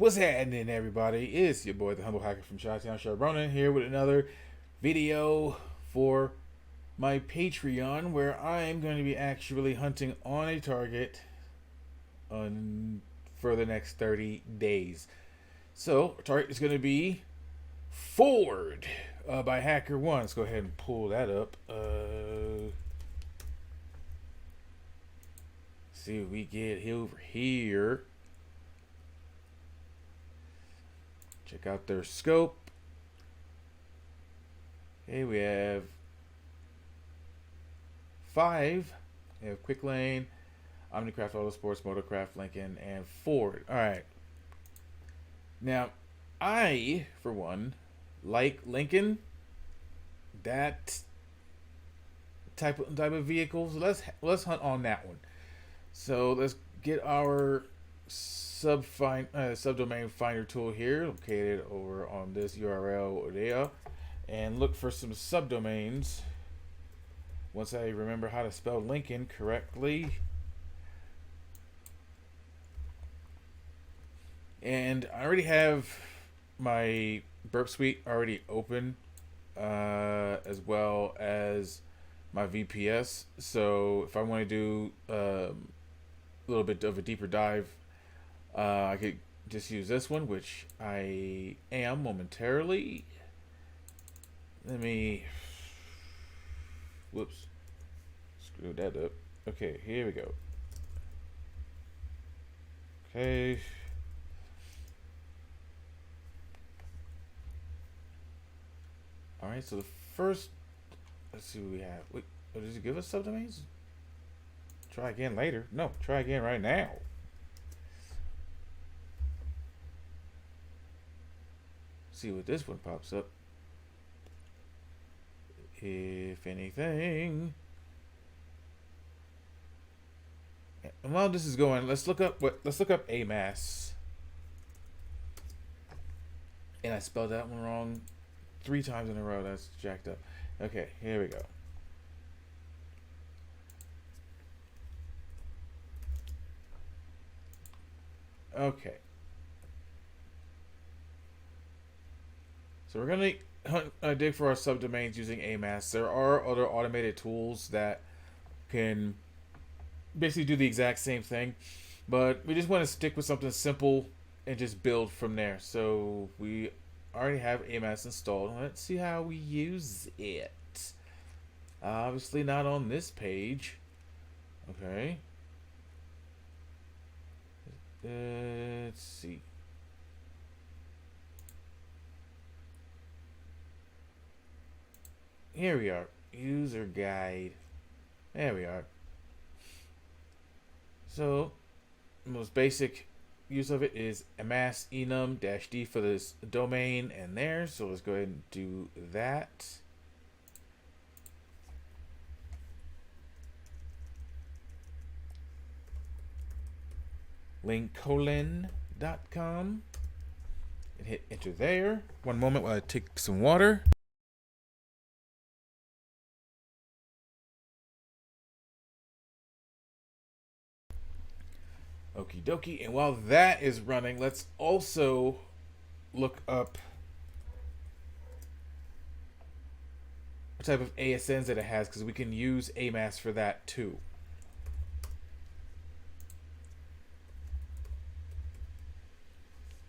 What's happening, everybody? It's your boy, the Humble Hacker from Ch1-R0-R0's here with another video for my Patreon, where I'm going to be actually hunting on a target for the next 30 days. So, our target is going to be Ford by Hacker1. Let's go ahead and pull that up. See what we get over here. Check out their scope. Okay, we have 5. We have Quick Lane, Omnicraft Autosports, Motorcraft, Lincoln, and Ford. Alright. Now, I, for one, like Lincoln. That type of vehicle. So let's hunt on that one. So let's get our subdomain finder tool here, located over on this URL there, and look for some subdomains. Once I remember how to spell Lincoln correctly. And I already have my Burp Suite already open, as well as my VPS. So if I want to do a little bit of a deeper dive, I could just use this one, which I am momentarily. Let me, whoops, screw that up. Okay, here we go. Okay. Alright, so the first, let's see what we have. Wait, does it give us subdomains? Try again later. No, try again right now. See what this one pops up, if anything. And while this is going, let's look up AMAS. And I spelled that one wrong 3 times in a row. That's jacked up. Okay, here we go. Okay. So we're going to dig for our subdomains using AMAS. There are other automated tools that can basically do the exact same thing, but we just want to stick with something simple and just build from there. So we already have AMAS installed. Let's see how we use it. Obviously not on this page. Okay. Let's see. Here we are. User guide. There we are. So, the most basic use of it is amass enum-d for this domain and there. So let's go ahead and do that. Lincoln.com and hit enter there. One moment while I take some water. Okie dokie. And while that is running, let's also look up what type of ASNs that it has, because we can use AMAS for that too.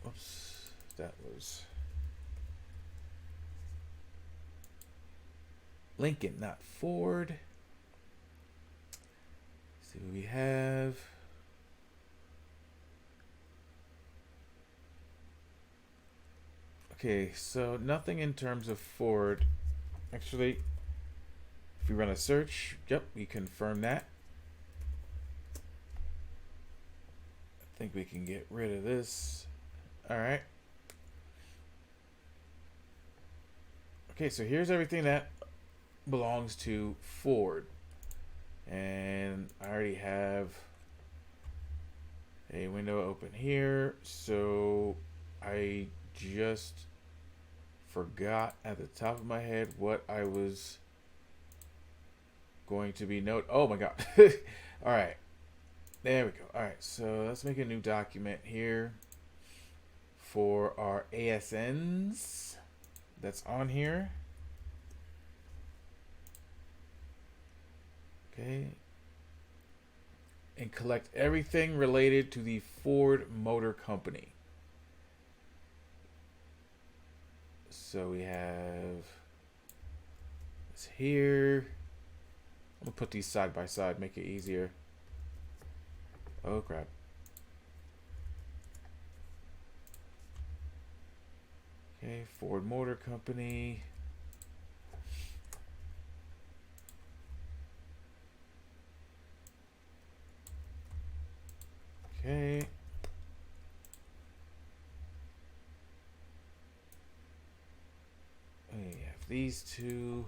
Oops, that was Lincoln, not Ford. Let's see what we have. Okay, so nothing in terms of Ford. Actually, if we run a search, yep, we confirm that. I think we can get rid of this. Alright. Okay, so here's everything that belongs to Ford. And I already have a window open here. So I just forgot at the top of my head what I was going to be oh my god. Alright, there we go. Alright, so let's make a new document here. for our ASNs that's on here. Okay. And collect everything related to the Ford Motor Company. So we have this here. I'm gonna put these side by side, make it easier. Oh crap. Okay, Ford Motor Company. Okay. We have these two.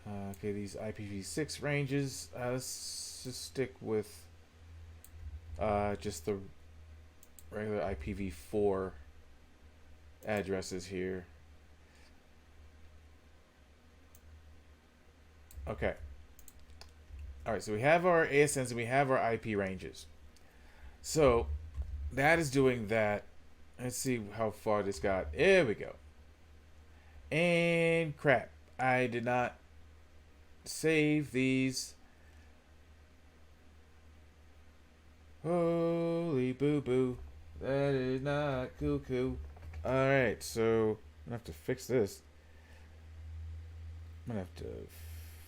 Okay, these IPv6 ranges. Let's just stick with just the regular IPv4 addresses here. Okay. Alright, so we have our ASNs and we have our IP ranges. So that is doing that. Let's see how far this got. There we go. And crap. I did not save these. Holy boo boo. That is not cool. Alright, so I'm gonna have to fix this. I'm gonna have to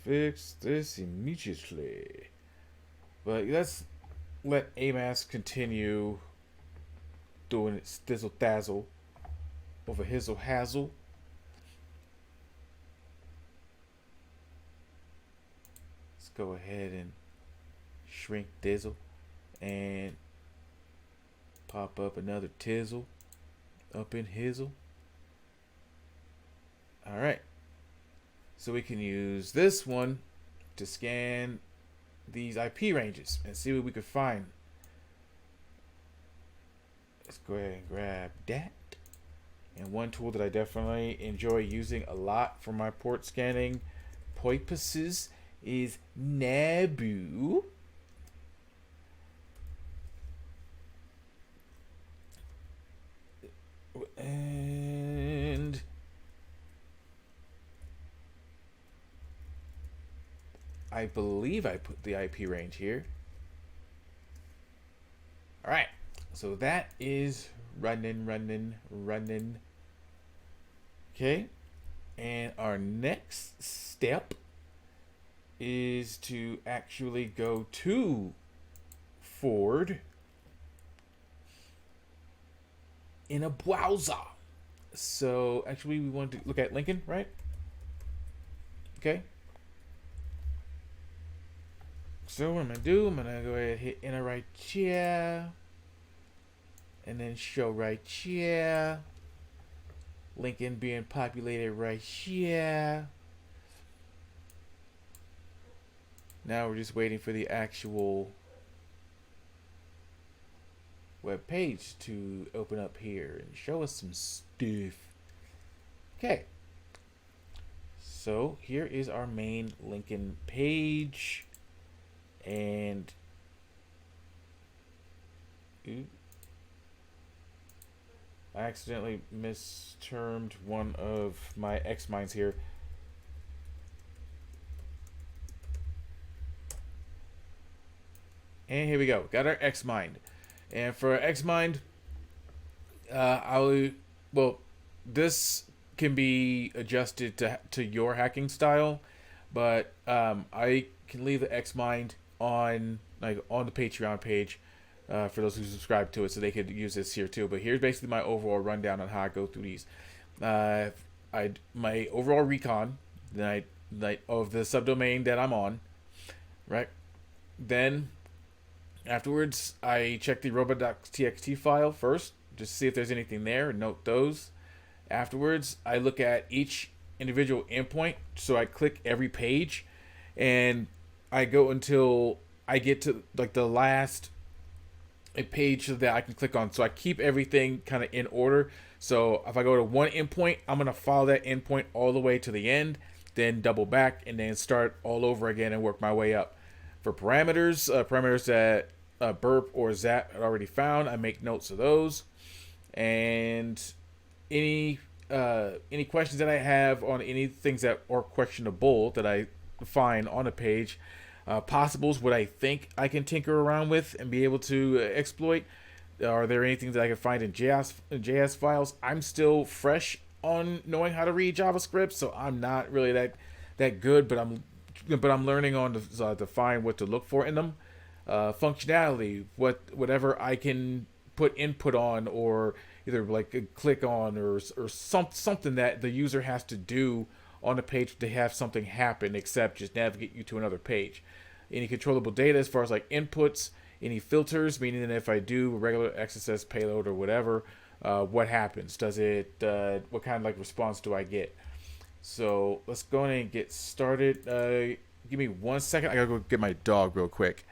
fix this immediately. But let's let AMAS continue doing its thizzle dazzle over hizzle hazzle. Let's go ahead and shrink dizzle and pop up another tizzle up in hizzle. Alright. So we can use this one to scan these IP ranges and see what we could find. Let's go ahead and grab that. And one tool that I definitely enjoy using a lot for my port scanning purposes is Nabu. And I believe I put the IP range here. Alright, so that is running. Okay, and our next step is to actually go to Ford in a browser. So actually we want to look at Lincoln, right? Okay. So what I'm gonna do, I'm gonna go ahead and hit enter right here. And then show right here. Lincoln being populated right here. Now we're just waiting for the actual web page to open up here and show us some stuff. Okay. So here is our main Lincoln page. And I accidentally mistermed one of my XMinds here. And here we go. Got our XMind. And for XMind, this can be adjusted to your hacking style, but I can leave the XMind on the Patreon page for those who subscribe to it, so they could use this here too. But here's basically my overall rundown on how I go through these. My overall recon of the subdomain that I'm on, right? Then afterwards, I check the robot.txt file first, just to see if there's anything there and note those. Afterwards, I look at each individual endpoint, so I click every page, and I go until I get to like the last page that I can click on. So I keep everything kind of in order. So if I go to one endpoint, I'm going to follow that endpoint all the way to the end, then double back, and then start all over again and work my way up. For parameters that burp or zap had already found, I make notes of those. And any questions that I have on any things that are questionable that I find on a page, possibles what I think I can tinker around with and be able to exploit. Are there anything that I can find in JS files? I'm still fresh on knowing how to read JavaScript, so I'm not really that good, but I'm learning on to find what to look for in them. Functionality, whatever I can put input on, or either like click on, or something that the user has to do on the page to have something happen, except just navigate you to another page. Any controllable data as far as like inputs, any filters, meaning that if I do regular XSS payload or whatever, what happens? Does it? What kind of like response do I get? So let's go ahead and get started. Give me 1 second. I gotta go get my dog real quick.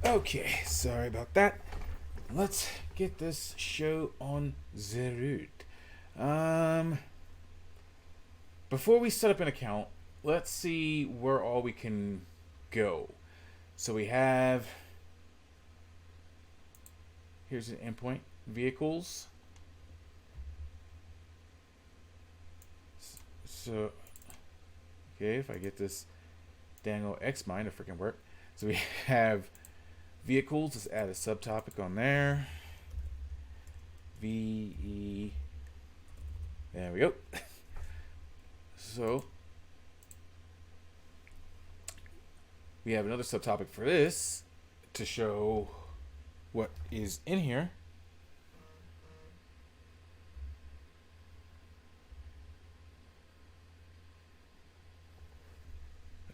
Okay, sorry about that. Let's get this show on the road. Before we set up an account, let's see where all we can go. So we have, here's an endpoint, vehicles. So, okay, if I get this dangle XMind to freaking work. So we have vehicles. Let's add a subtopic on there. VE. There we go. So we have another subtopic for this to show what is in here.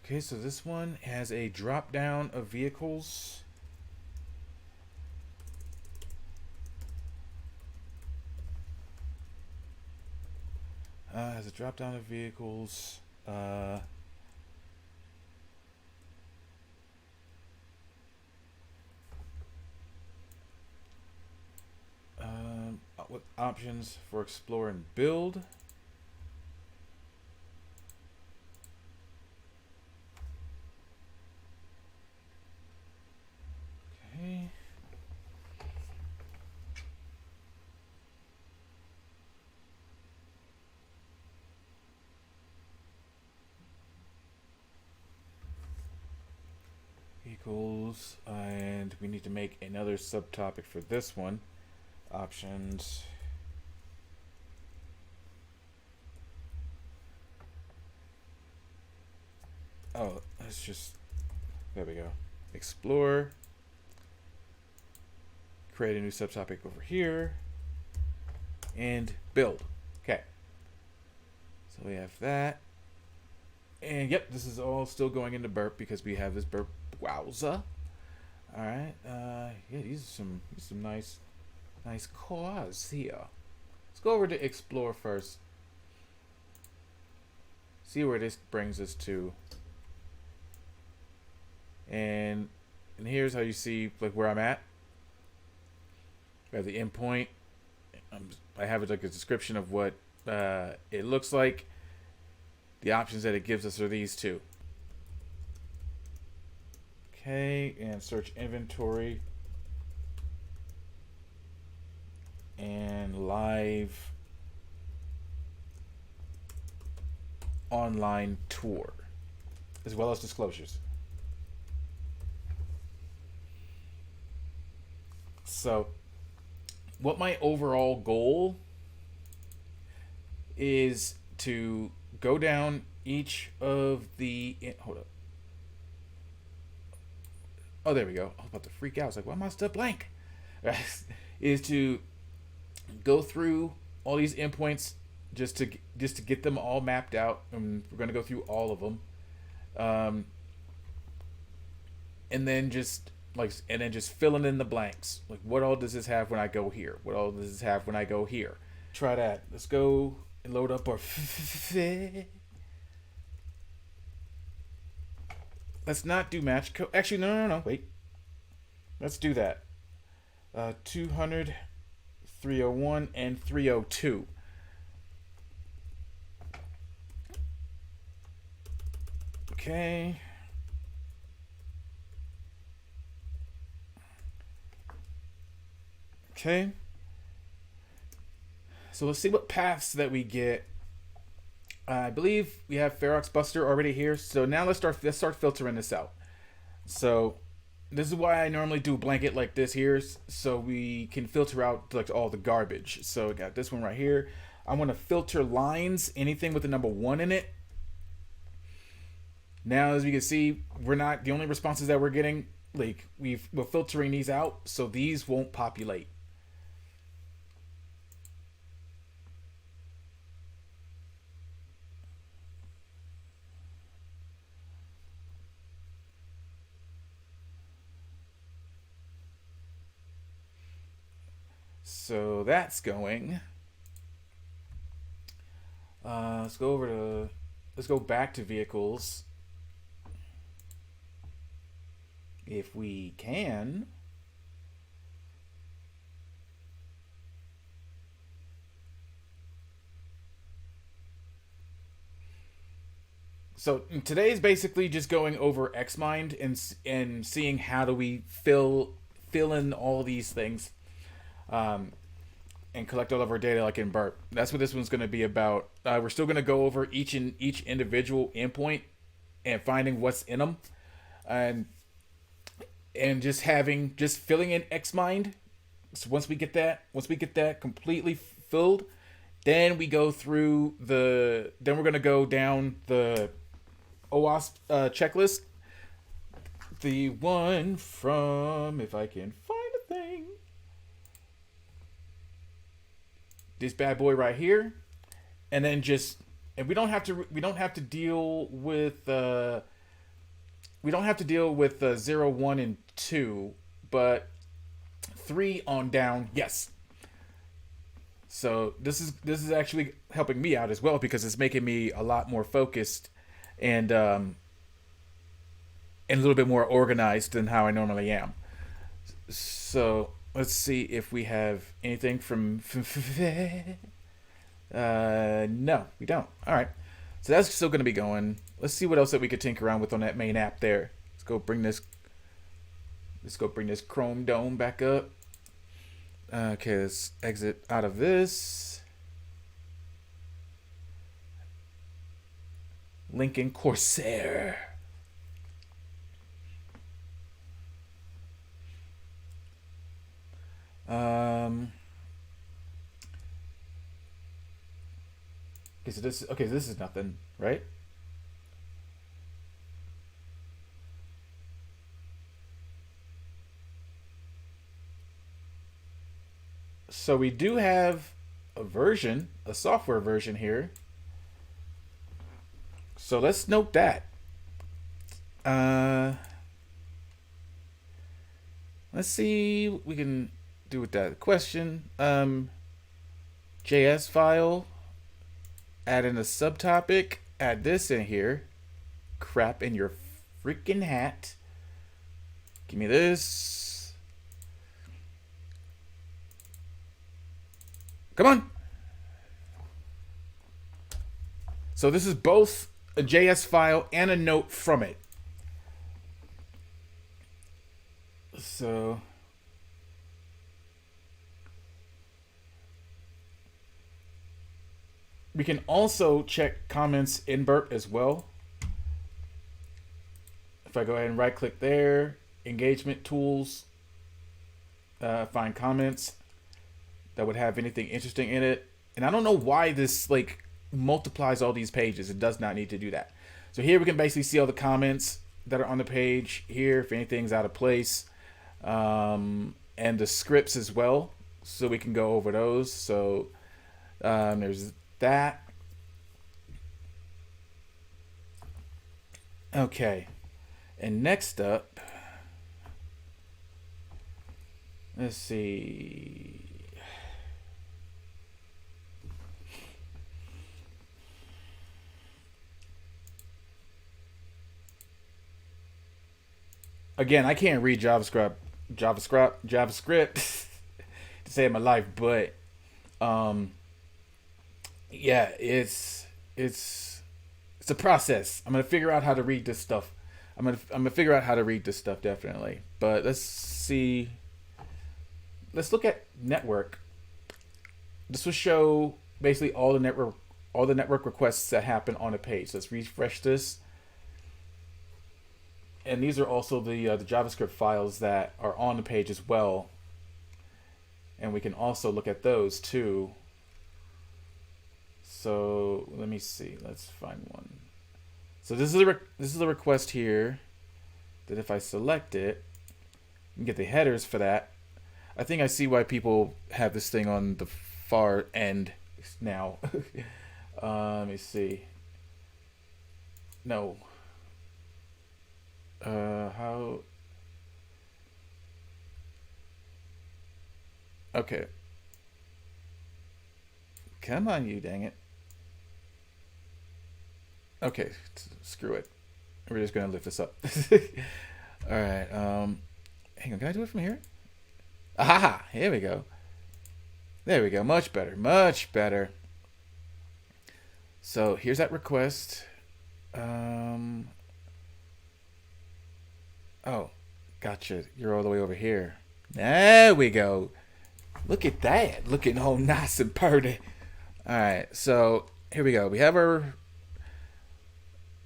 Okay, so this one has a drop down of vehicles. Has a drop down of vehicles. With options for explore and build. Okay. Vehicles, and we need to make another subtopic for this one. Options. Oh, let's just, there we go. Explore. Create a new subtopic over here. And build. Okay. So we have that. And yep, this is all still going into burp because we have this burp wowza. Alright. Yeah, these are some nice cars here. Let's go over to explore first. See where this brings us to. And here's how you see like where I'm at. We have the endpoint. I have like a description of what it looks like. the options that it gives us are these two. Okay, and search inventory and live online tour, as well as disclosures. So, what my overall goal is to go down each of the... Hold up. Oh, there we go. I was about to freak out. I was like, why am I still blank? Is to go through all these endpoints just to get them all mapped out, and we're going to go through all of them, and then just filling in the blanks. Like, what all does this have when I go here? What all does this have when I go here? Try that. Let's go and load up our... Let's not do match code. Actually, no. Wait. Let's do that. 200, 301, and 302. Okay. Okay. So let's see what paths that we get. I believe we have Ferox Buster already here. So now let's start filtering this out. So this is why I normally do a blanket like this here, so we can filter out like all the garbage. So we got this one right here. I want to filter lines, anything with the number 1 in it. Now, as you can see, we're not the only responses that we're getting. Like, we're filtering these out, so these won't populate. So that's going. Let's go back to vehicles. If we can. So today is basically just going over XMind and seeing how do we fill in all these things, and collect all of our data like in Burp. That's what this one's going to be about. We're still going to go over each individual endpoint and finding what's in them, and just filling in XMind. So once we get that completely filled, then we go through then we're going to go down the OWASP checklist. The one from, if I can find a thing, this bad boy right here, and then we don't have to deal with 0, 1, and 2, but 3 on down, yes. So this is actually helping me out as well, because it's making me a lot more focused and a little bit more organized than how I normally am. So let's see if we have anything from... no, we don't. All right. So that's still going to be going. Let's see what else that we could tinker around with on that main app there. Let's go bring this Chrome Dome back up. Okay, let's exit out of this. Lincoln Corsair. Okay, so this is nothing, right? So we do have a software version here. So let's note that. Let's see what we can do with that question. JS file. Add in a subtopic. Add this in here. Crap in your freaking hat. Give me this. Come on. So this is both a JS file and a note from it. So we can also check comments in Burp as well. If I go ahead and right click there, engagement tools, find comments that would have anything interesting in it. And I don't know why this like multiplies all these pages. It does not need to do that. So here we can basically see all the comments that are on the page here, if anything's out of place, and the scripts as well. So we can go over those. So there's that. Okay. And next up, let's see. Again, I can't read JavaScript to save my life, but yeah, it's a process. I'm gonna figure out how to read this stuff. I'm gonna figure out how to read this stuff definitely. But let's see. Let's look at network. This will show basically all the network requests that happen on a page. Let's refresh this. And these are also the JavaScript files that are on the page as well. And we can also look at those too. So let me see. Let's find one. So this is a request here that if I select it, you can get the headers for that. I think I see why people have this thing on the far end now. Let me see. No. How? Okay. Come on, you dang it. Okay, screw it. We're just gonna lift this up. All right. Hang on. Can I do it from here? Aha! Here we go. There we go. Much better. Much better. So here's that request. Oh, gotcha. You're all the way over here. There we go. Look at that. Looking all nice and pretty. All right. So here we go. We have our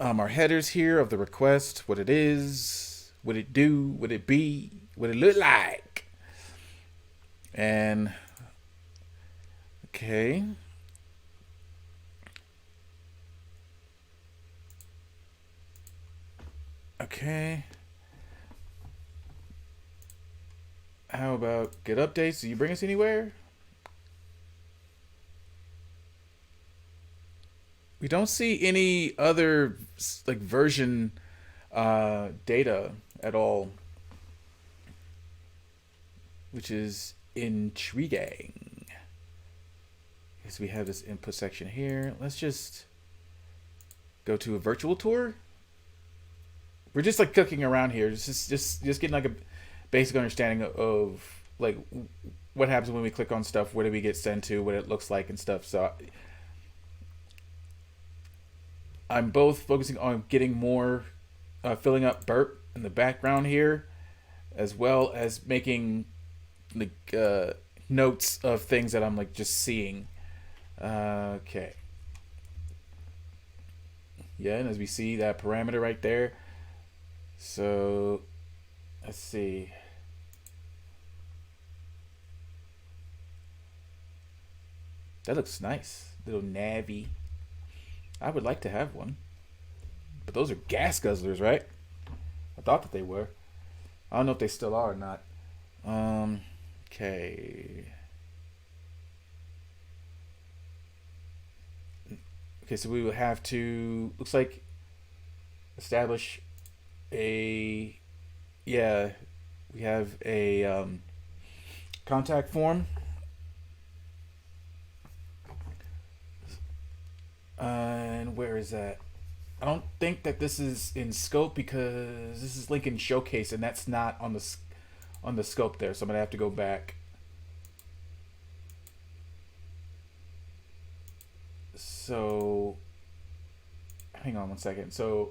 headers here of the request, what it is, what it do, what it be, what it look like. And okay. Okay. How about get updates? Do you bring us anywhere? We don't see any other like version data at all, which is intriguing. Yes, we have this input section here. Let's just go to a virtual tour. We're just like cooking around here, just getting like a basic understanding of like what happens when we click on stuff, where do we get sent to, what it looks like and stuff. So I'm both focusing on getting more, filling up burp in the background here, as well as making like notes of things that I'm like just seeing. Okay. Yeah, and as we see that parameter right there. So let's see. That looks nice. Little navy. I would like to have one. But those are gas guzzlers, right? I thought that they were. I don't know if they still are or not. Okay. Okay, so we will have to, looks like, establish a, yeah, we have a contact form. And where is that? I don't think that this is in scope because this is link in showcase and that's not on the scope there. So I'm gonna have to go back. So hang on one second. So,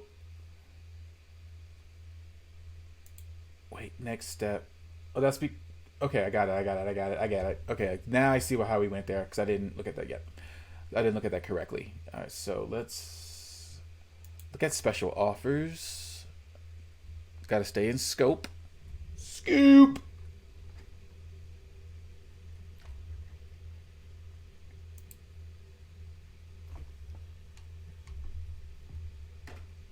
wait, next step. Oh, that's okay. I got it. I got it. I got it. I got it. Okay, now I see how we went there because I didn't look at that yet. I didn't look at that correctly. All right, so let's look at special offers. Got to stay in scope. Scoop.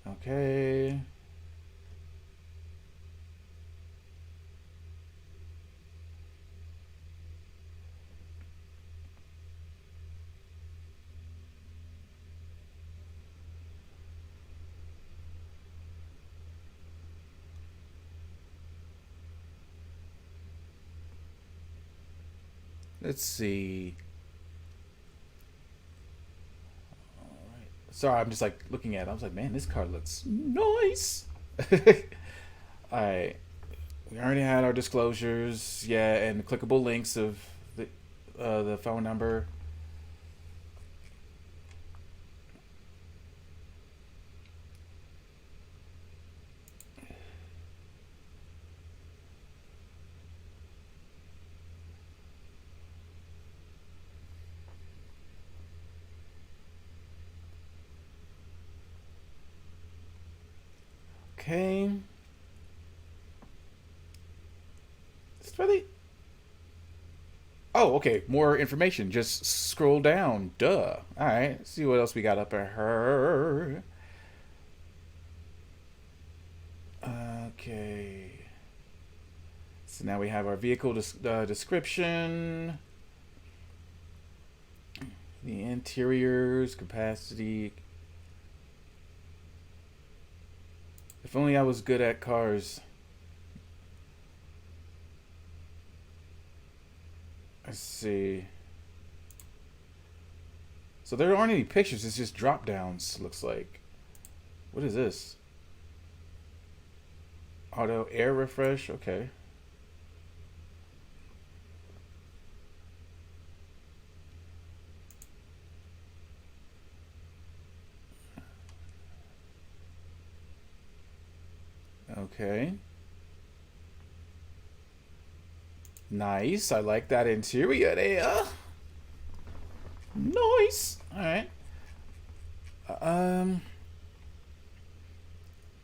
Okay. Let's see. All right. Sorry, I'm just like looking at it. I was like, man, this card looks nice. All right. We already had our disclosures, yeah, and clickable links of the phone number. Okay. It's really. Oh, okay. More information. Just scroll down. Duh. All right. Let's see what else we got up at her. Okay. So now we have our vehicle description, the interiors, capacity. If only I was good at cars. Let's see. So there aren't any pictures. It's just drop downs. Looks like. What is this? Auto air refresh. Okay. Okay. Nice. I like that interior there. Nice. All right. Um.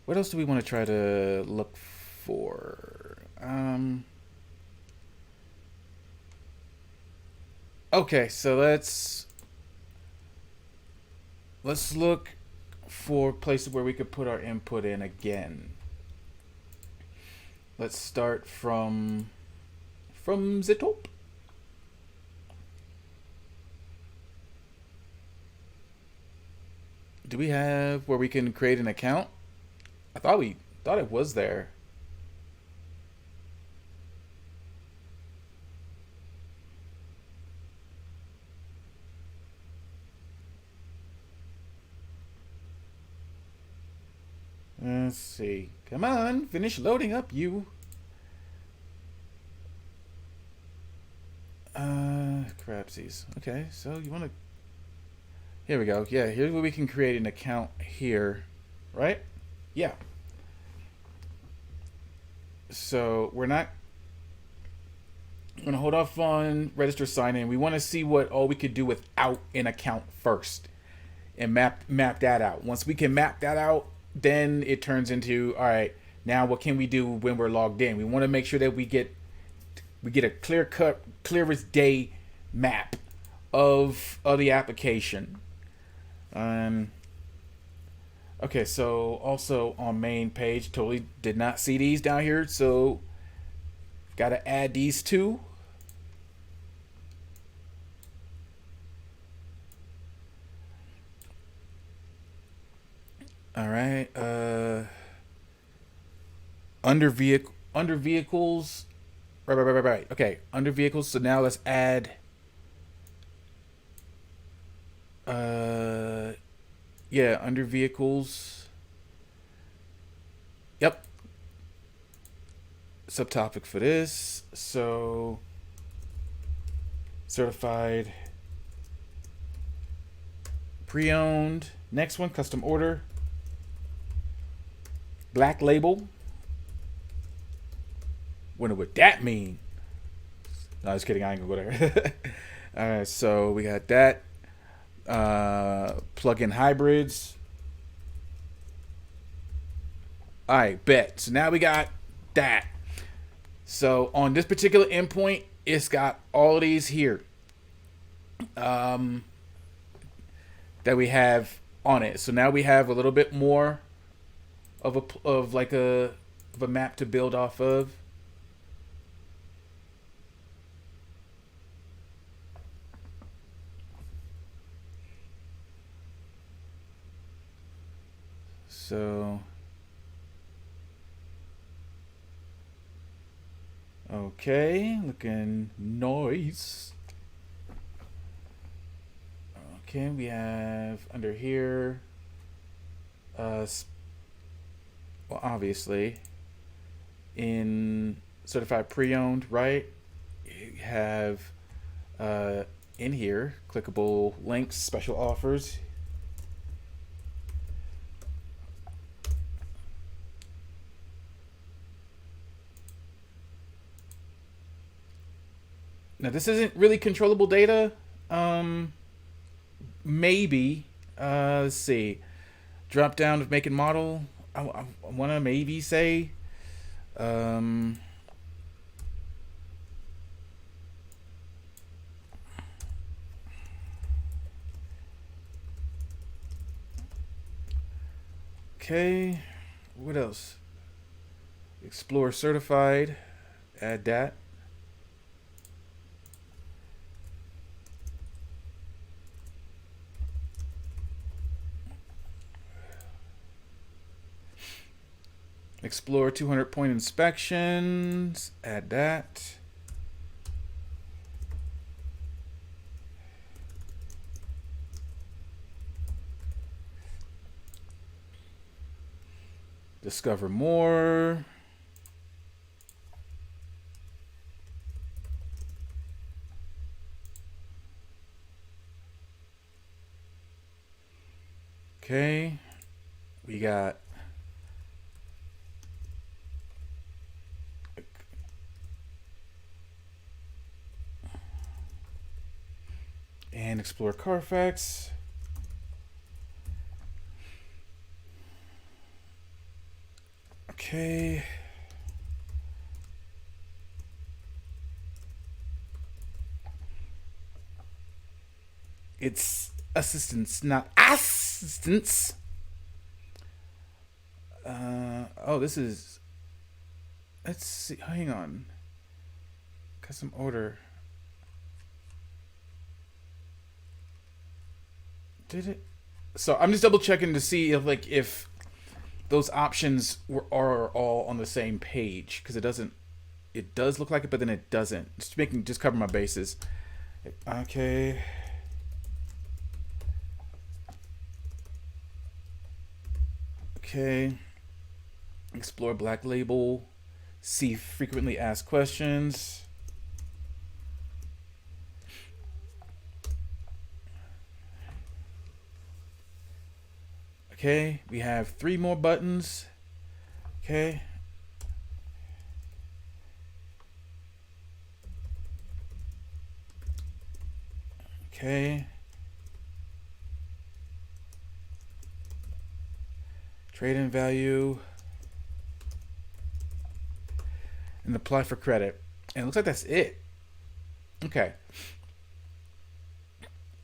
What else do we want to try to look for? Okay, so let's look for places where we could put our input in again. Let's start from the top. Do we have where we can create an account? I thought it was there. Let's see. Come on, finish loading up, you. Crapsies. Okay, so you want to. Here we go. Yeah, here's where we can create an account here, right? Yeah. So we're not. We're gonna hold off on register sign in. We want to see what all we could do without an account first, and map that out. Once we can map that out, then it turns into all right. Now what can we do when we're logged in? We want to make sure that we get a clear cut, clear as day map of the application. Okay, so also on main page, totally did not see these down here, so got to add these two. All right. Under vehicles. Right. Okay, under vehicles. So now let's add. Yeah, under vehicles. Yep. Subtopic for this. So certified Pre-owned. Next one, custom order. Black label. Wonder what that mean. No, just kidding. I ain't gonna go there. All right, so we got that. Plug-in hybrids. All right, bet. So now we got that. So on this particular endpoint, it's got all of these here that we have on it. So now we have a little bit more of a map to build off of. So okay, looking nice. Okay, we have under here, well, obviously, in certified pre-owned, right? You have in here clickable links, special offers. Now this isn't really controllable data. Maybe. Let's see. Drop down of make and model. I want to maybe say. Okay. What else? Explore certified. Add that. Explore 200-point inspections. Add that. Discover more. Okay. We got and explore Carfax. Okay. It's assistance, not assistance. Oh, this is. Let's see. Hang on. Custom order. Did it? So I'm just double checking to see if those options are all on the same page, because it doesn't. It does look like it, but then it doesn't. Just cover my bases. Okay. Okay. Explore black label. See frequently asked questions. Okay, we have 3 more buttons. Okay. Okay. Trade-in value. And apply for credit. And it looks like that's it. Okay.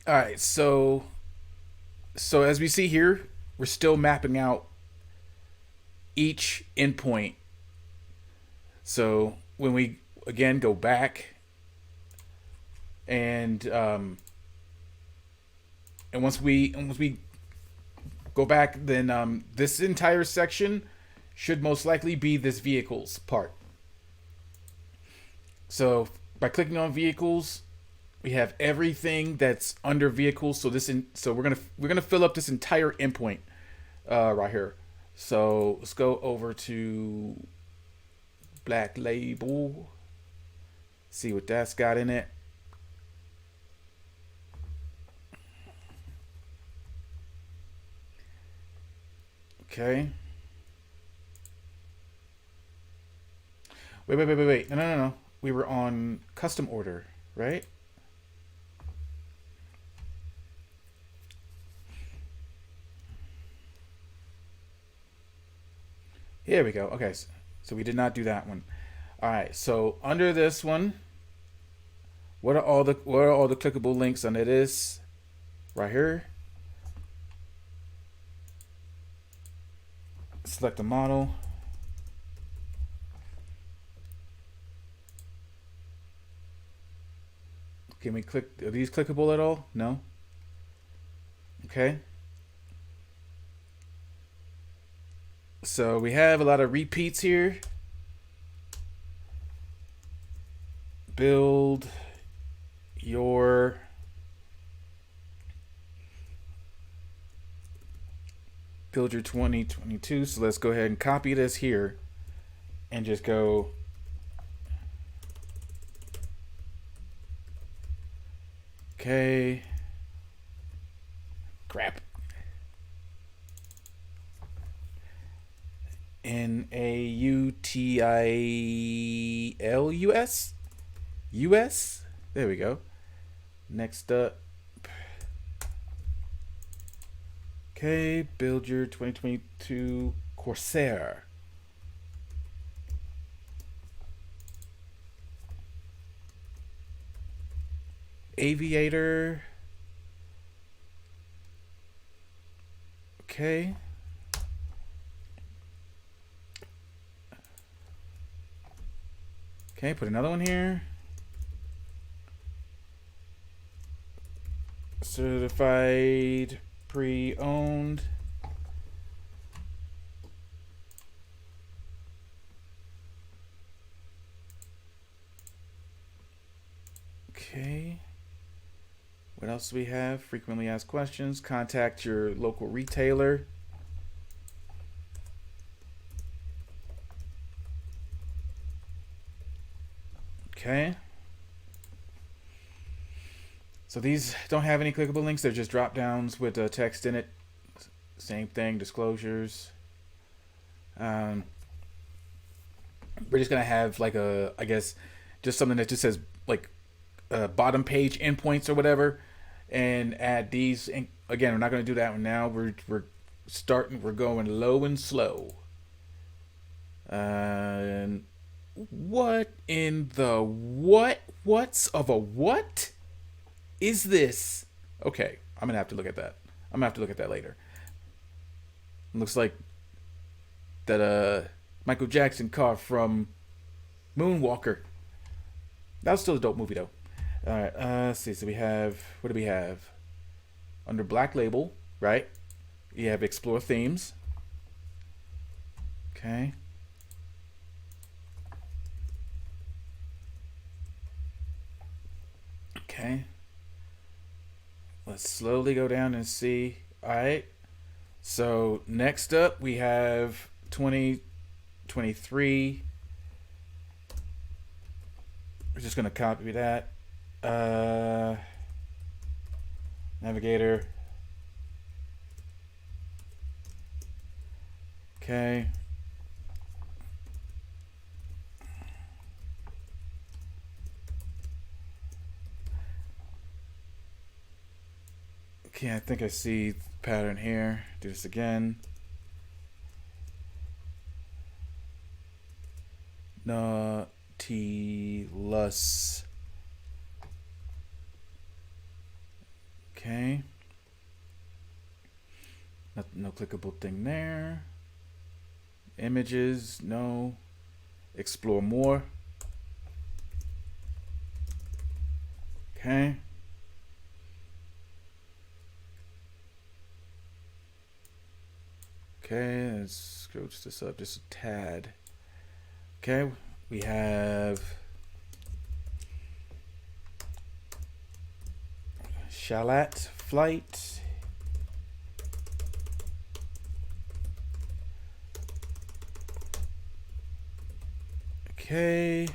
All right, so as we see here, we're still mapping out each endpoint. So when we again go back and once we go back, then this entire section should most likely be this vehicles part. So by clicking on vehicles, we have everything that's under vehicles. So we're gonna fill up this entire endpoint right here. So let's go over to Black Label. See what that's got in it. Okay. Wait. No. We were on custom order, right? Here we go. Okay, so we did not do that one. All right. So under this one, what are all the clickable links under this? Right here. Select the model. Can we click? Are these clickable at all? No. Okay. So we have a lot of repeats here. Build your build your 2022. So let's go ahead and copy this here and just go okay. Crap. NAUTILUS? US? There we go. Next up. Okay, build your 2022 Corsair. Aviator. Okay. Okay, put another one here. Certified pre-owned. Okay. What else do we have? Frequently asked questions. Contact your local retailer. Okay. So these don't have any clickable links. They're just drop downs with text in it. Same thing, disclosures. We're just going to have like I guess, just something that just says like bottom page endpoints or whatever. And add these. And again, we're not going to do that one now. We're going low and slow. What in the what's of a what is this? Okay, I'm gonna have to look at that. I'm gonna have to look at that later. Looks like that Michael Jackson car from Moonwalker. That was still a dope movie though. All right, let's see. So we have, what do we have? Under Black Label, right? You have Explore Themes. Okay. Okay. Let's slowly go down and see. All right. So next up we have 2023. We're just gonna copy that. Navigator. Okay. Okay, I think I see the pattern here. Do this again. Nautilus. Okay. No clickable thing there. Images, no. Explore more. Okay. Okay, let's scroach this up just a tad. Okay, we have Shalat Flight. Okay.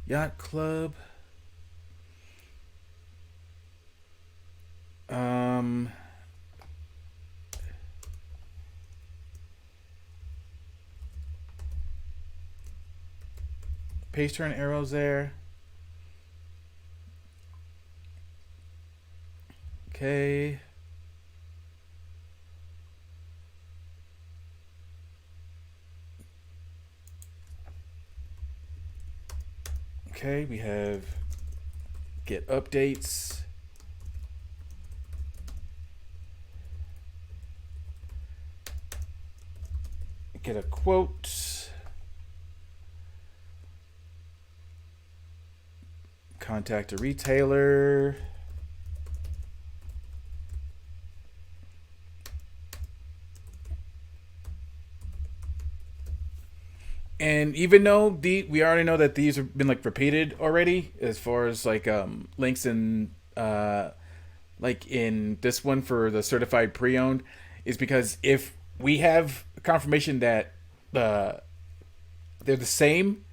Yacht Club. page turn arrows there. Okay. Okay, we have get updates. Get a quote. Contact a retailer. And even though we already know that these have been like repeated already, as far as like links in like in this one for the certified pre-owned, is because if we have confirmation that they're the same,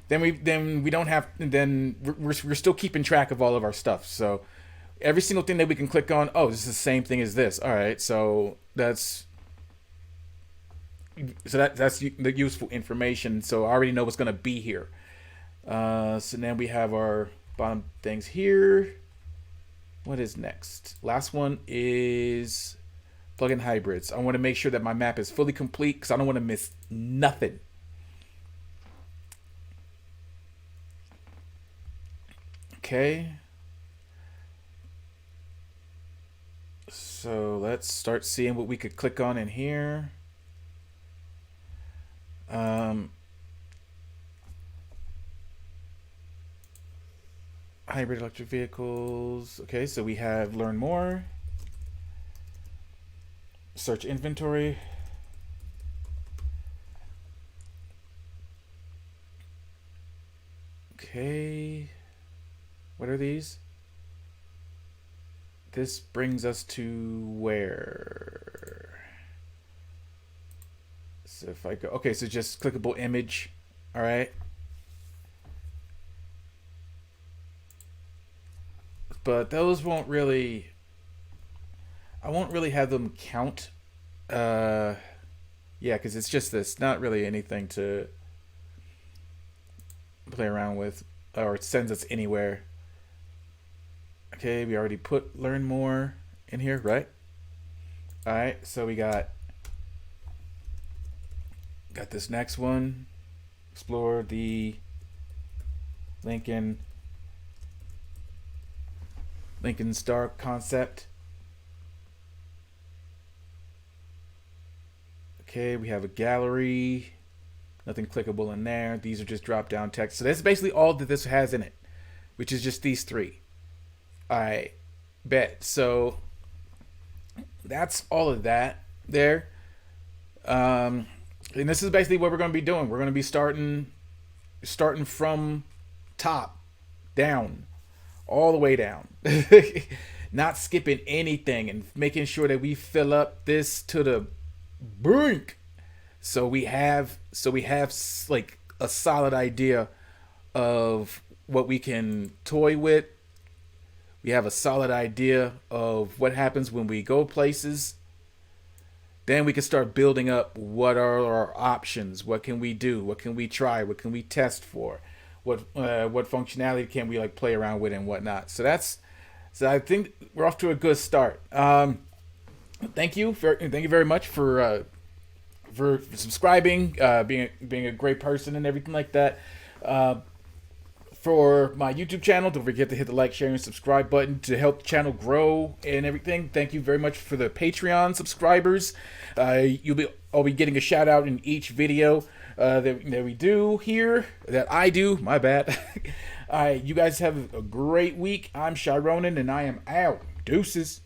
then we don't have, then we're still keeping track of all of our stuff. So every single thing that we can click on, oh, this is the same thing as this. All right, so that's the useful information. So I already know what's gonna be here. So then we have our bottom things here. What is next? Last one is plugin hybrids. I want to make sure that my map is fully complete because I don't want to miss nothing. Okay. So let's start seeing what we could click on in here. Hybrid electric vehicles. Okay, so we have learn more. Search inventory. Okay. What are these? This brings us to where? So if I go, okay, so just clickable image. All right. But those won't really, I won't really have them count. Yeah, because it's just this, not really anything to play around with, or it sends us anywhere. Okay, we already put learn more in here, right? All right, so we got this next one. Explore the Lincoln Star concept. Okay, we have a gallery. Nothing clickable in there. These are just drop down text. So that's basically all that this has in it, which is just these three. I bet. So that's all of that there. And this is basically what we're going to be doing. We're going to be starting from top down, all the way down, not skipping anything, and making sure that we fill up this to the brink. So we have like a solid idea of what we can toy with. We have a solid idea of what happens when we go places. Then we can start building up what are our options. What can we do? What can we try? What can we test for? What functionality can we like play around with and whatnot? So I think we're off to a good start. Thank you very much for subscribing, being a great person and everything like that. For my YouTube channel, don't forget to hit the like, share, and subscribe button to help the channel grow and everything. Thank you very much for the Patreon subscribers. I'll be getting a shout out in each video that we do here. That I do. My bad. You guys have a great week. I'm Ch1-R0-R0, and I am out. Deuces.